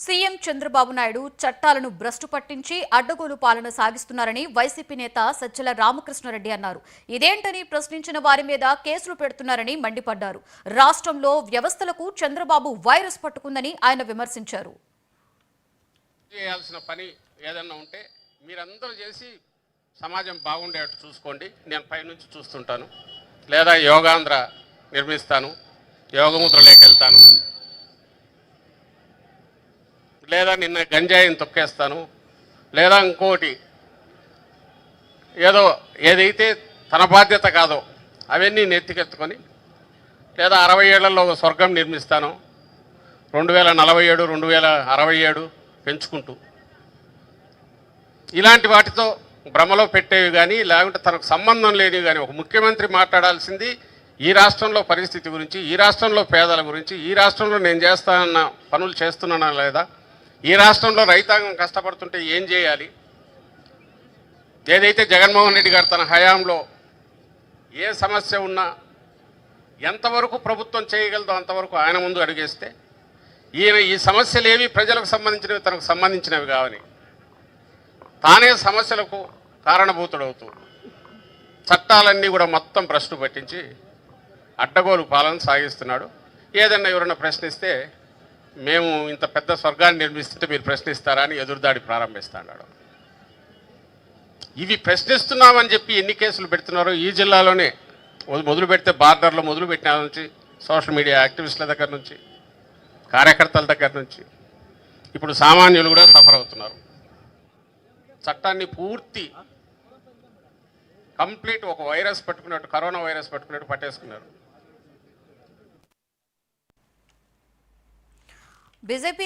CM Chandrababu Naidu చట్టాలను భ్రష్టు పట్టించి అడ్డగోలు పాలన సాగిస్తున్నారని వైసీపీ నేత సజ్జల రామకృష్ణారెడ్డి అన్నారు. ఇదేంటని ప్రశ్నించిన వారి మీద కేసులు పెడుతున్నారని మండిపడ్డారు. రాష్ట్రంలో వ్యవస్థలకు చంద్రబాబు వైరస్ పట్టుకుందని ఆయన విమర్శించారు. చేయాల్సిన పని ఏదన్నా ఉంటే మీరందరూ చేసి సమాజం బాగుండేట్టు చూసుకోండి. నేను పైనుంచి చూస్తుంటాను, లేదా యోగాంధ్ర నిర్మిస్తాను, యోగముద్రలోకి వెళ్తాను, లేదా నిన్న గంజాయిని తొక్కేస్తాను, లేదా ఇంకోటి ఏదైతే తన బాధ్యత కాదో అవన్నీ నెత్తికెత్తుకొని, లేదా 60 ఏళ్లలో ఒక స్వర్గం నిర్మిస్తాను, 2047 2067 పెంచుకుంటూ ఇలాంటి వాటితో భ్రమలో పెట్టేవి కానీ, లేకుంటే తనకు సంబంధం లేనివి కానీ. ఒక ముఖ్యమంత్రి మాట్లాడాల్సింది ఈ రాష్ట్రంలో పరిస్థితి గురించి, ఈ రాష్ట్రంలో పేదల గురించి, ఈ రాష్ట్రంలో నేను చేస్తానన్న పనులు చేస్తున్నానా లేదా, ఈ రాష్ట్రంలో రైతాంగం కష్టపడుతుంటే ఏం చేయాలి, ఏదైతే జగన్మోహన్ రెడ్డి గారు తన హయాంలో ఏ సమస్య ఉన్నా ఎంతవరకు ప్రభుత్వం చేయగలదో అంతవరకు ఆయన ముందు అడుగేస్తే, ఈయన ఈ సమస్యలు ఏవి ప్రజలకు సంబంధించినవి, తనకు సంబంధించినవి కావని తానే సమస్యలకు కారణభూతుడవుతూ చట్టాలన్నీ కూడా మొత్తం భ్రష్టు పట్టించి అడ్డగోలు పాలన సాగిస్తున్నాడు. ఏదన్నా ఎవరన్నా ప్రశ్నిస్తే మేము ఇంత పెద్ద స్వర్గాన్ని నిర్మిస్తుంటే మీరు ప్రశ్నిస్తారా అని ఎదురుదాడి ప్రారంభిస్తున్నాడు. ఇవి ప్రశ్నిస్తున్నామని చెప్పి ఎన్ని కేసులు పెడుతున్నారో ఈ జిల్లాలోనే మొదలు పెడితే బార్డర్లో మొదలు పెట్టిన నుంచి, సోషల్ మీడియా యాక్టివిస్టుల దగ్గర నుంచి, కార్యకర్తల దగ్గర నుంచి ఇప్పుడు సామాన్యులు కూడా సఫర్ అవుతున్నారు. చట్టాన్ని పూర్తి కంప్లీట్ ఒక వైరస్ పట్టుకున్నట్టు, కరోనా వైరస్ పట్టుకున్నట్టు పట్టేసుకున్నారు. బీజేపీ